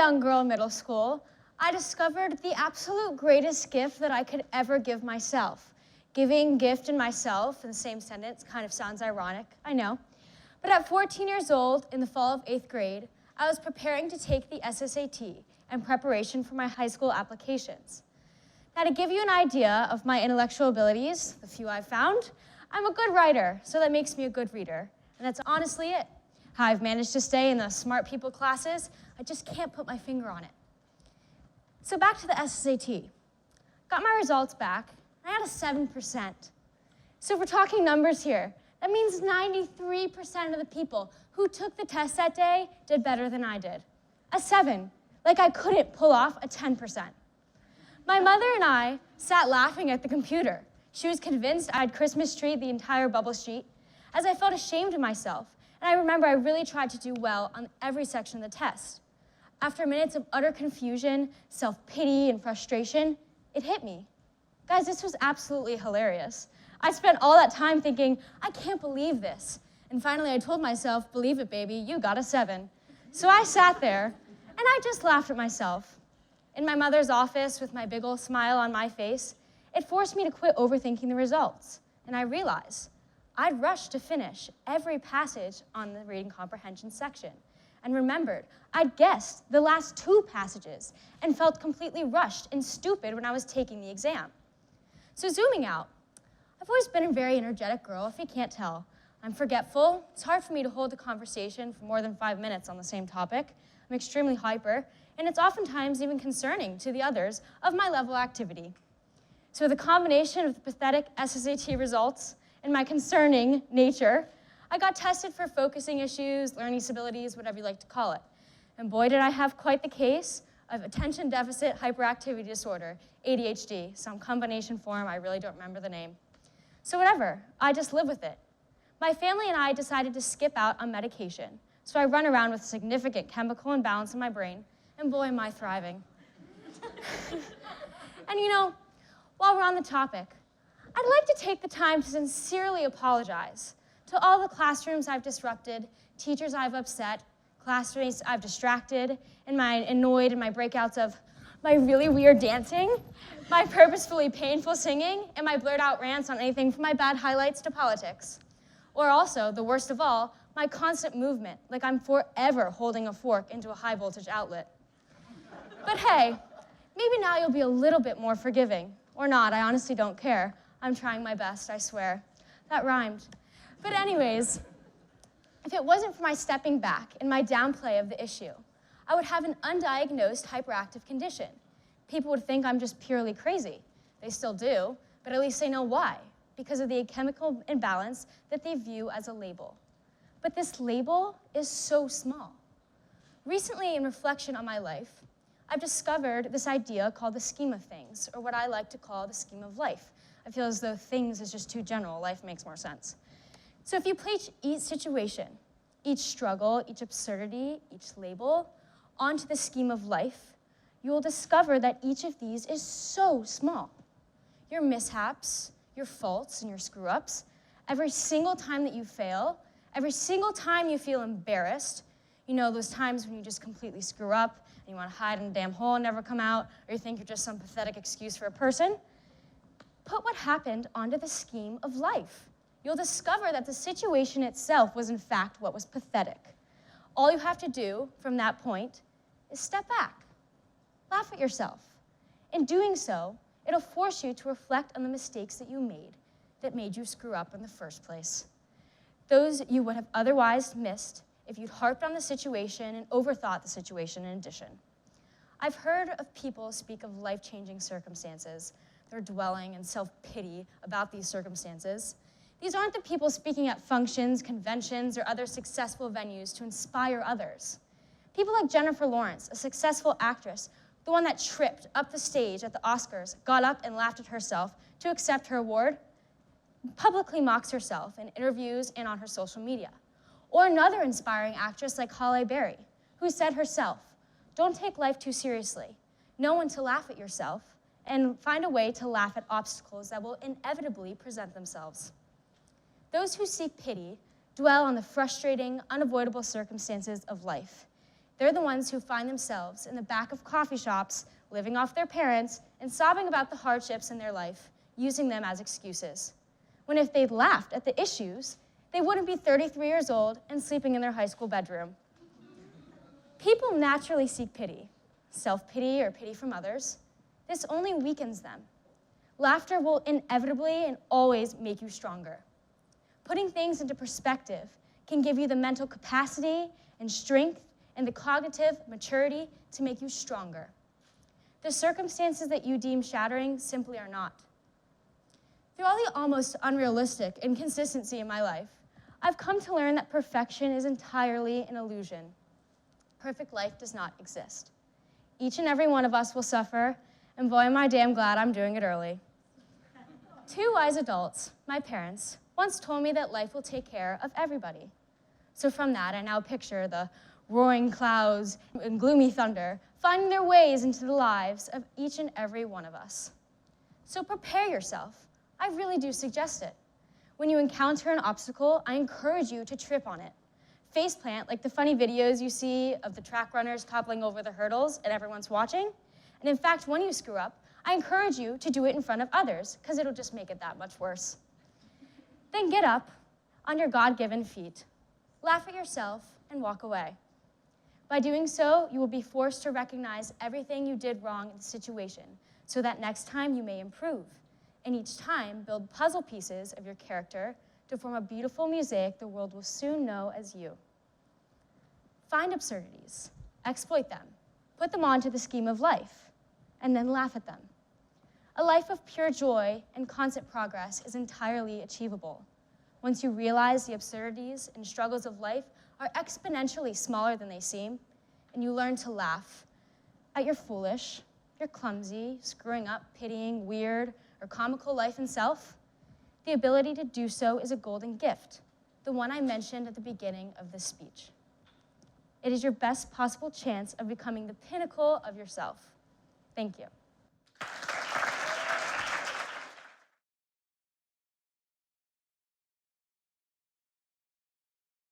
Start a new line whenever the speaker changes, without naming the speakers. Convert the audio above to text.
young girl in middle school, I discovered the absolute greatest gift that I could ever give myself. Giving gift and myself in the same sentence kind of sounds ironic, I know. But at 14 years old, in the fall of 8th grade, I was preparing to take the SSAT in preparation for my high school applications. Now, to give you an idea of my intellectual abilities, the few I've found, I'm a good writer, so that makes me a good reader. And that's honestly it. How I've managed to stay in the smart people classes, I just can't put my finger on it. So back to the SSAT. Got my results back, and I had a 7%. So if we're talking numbers here, that means 93% of the people who took the test that day did better than I did. A 7, like I couldn't pull off a 10%. My mother and I sat laughing at the computer. She was convinced I'd Christmas treed the entire bubble sheet, as I felt ashamed of myself, and I remember I really tried to do well on every section of the test. After minutes of utter confusion, self-pity, and frustration, it hit me. Guys, this was absolutely hilarious. I spent all that time thinking, I can't believe this. And finally, I told myself, believe it, baby, you got a 7. So I sat there, and I just laughed at myself. In my mother's office, with my big old smile on my face, it forced me to quit overthinking the results. And I realized I'd rushed to finish every passage on the reading comprehension section, and remembered I'd guessed the last 2 passages and felt completely rushed and stupid when I was taking the exam. So zooming out, I've always been a very energetic girl, if you can't tell. I'm forgetful. It's hard for me to hold a conversation for more than 5 minutes on the same topic. I'm extremely hyper, and it's oftentimes even concerning to the others of my level of activity. So the combination of the pathetic SSAT results and my concerning nature, I got tested for focusing issues, learning disabilities, whatever you like to call it. And boy, did I have quite the case of attention deficit hyperactivity disorder, ADHD, some combination form, I really don't remember the name. So whatever, I just live with it. My family and I decided to skip out on medication, so I run around with significant chemical imbalance in my brain, and boy, am I thriving. And you know, while we're on the topic, I'd like to take the time to sincerely apologize to all the classrooms I've disrupted, teachers I've upset, classmates I've distracted, and my annoyed in my breakouts of my really weird dancing, my purposefully painful singing, and my blurred out rants on anything from my bad highlights to politics. Or also, the worst of all, my constant movement, like I'm forever holding a fork into a high voltage outlet. But hey, maybe now you'll be a little bit more forgiving. Or not, I honestly don't care. I'm trying my best, I swear. That rhymed. But anyways, if it wasn't for my stepping back and my downplay of the issue, I would have an undiagnosed hyperactive condition. People would think I'm just purely crazy. They still do, but at least they know why, because of the chemical imbalance that they view as a label. But this label is so small. Recently, in reflection on my life, I've discovered this idea called the scheme of things, or what I like to call the scheme of life. I feel as though things is just too general. Life makes more sense. So if you place each situation, each struggle, each absurdity, each label, onto the scheme of life, you will discover that each of these is so small. Your mishaps, your faults, and your screw-ups, every single time that you fail, every single time you feel embarrassed, you know, those times when you just completely screw up and you want to hide in a damn hole and never come out, or you think you're just some pathetic excuse for a person, put what happened onto the scheme of life. You'll discover that the situation itself was in fact what was pathetic. All you have to do from that point is step back. Laugh at yourself. In doing so, it'll force you to reflect on the mistakes that you made you screw up in the first place. Those you would have otherwise missed if you'd harped on the situation and overthought the situation in addition. I've heard of people speak of life-changing circumstances. They're dwelling in self-pity about these circumstances. These aren't the people speaking at functions, conventions, or other successful venues to inspire others. People like Jennifer Lawrence, a successful actress, the one that tripped up the stage at the Oscars, got up and laughed at herself to accept her award, publicly mocks herself in interviews and on her social media. Or another inspiring actress like Halle Berry, who said herself, "Don't take life too seriously. Know when to laugh at yourself, and find a way to laugh at obstacles that will inevitably present themselves." Those who seek pity dwell on the frustrating, unavoidable circumstances of life. They're the ones who find themselves in the back of coffee shops, living off their parents, and sobbing about the hardships in their life, using them as excuses. When if they'd laughed at the issues, they wouldn't be 33 years old and sleeping in their high school bedroom. People naturally seek pity, self-pity or pity from others. This only weakens them. Laughter will inevitably and always make you stronger. Putting things into perspective can give you the mental capacity and strength and the cognitive maturity to make you stronger. The circumstances that you deem shattering simply are not. Through all the almost unrealistic inconsistency in my life, I've come to learn that perfection is entirely an illusion. Perfect life does not exist. Each and every one of us will suffer, and boy, am I damn glad I'm doing it early. Two wise adults, my parents, once told me that life will take care of everybody. So from that, I now picture the roaring clouds and gloomy thunder finding their ways into the lives of each and every one of us. So prepare yourself. I really do suggest it. When you encounter an obstacle, I encourage you to trip on it. Faceplant, like the funny videos you see of the track runners toppling over the hurdles and everyone's watching. And in fact, when you screw up, I encourage you to do it in front of others, because it'll just make it that much worse. Then get up on your God-given feet, laugh at yourself, and walk away. By doing so, you will be forced to recognize everything you did wrong in the situation, so that next time you may improve, and each time build puzzle pieces of your character to form a beautiful mosaic the world will soon know as you. Find absurdities, exploit them, put them onto the scheme of life, and then laugh at them. A life of pure joy and constant progress is entirely achievable once you realize the absurdities and struggles of life are exponentially smaller than they seem, and you learn to laugh at your foolish, your clumsy, screwing up, pitying, weird, or comical life and self. The ability to do so is a golden gift, the one I mentioned at the beginning of this speech. It is your best possible chance of becoming the pinnacle of yourself. Thank you.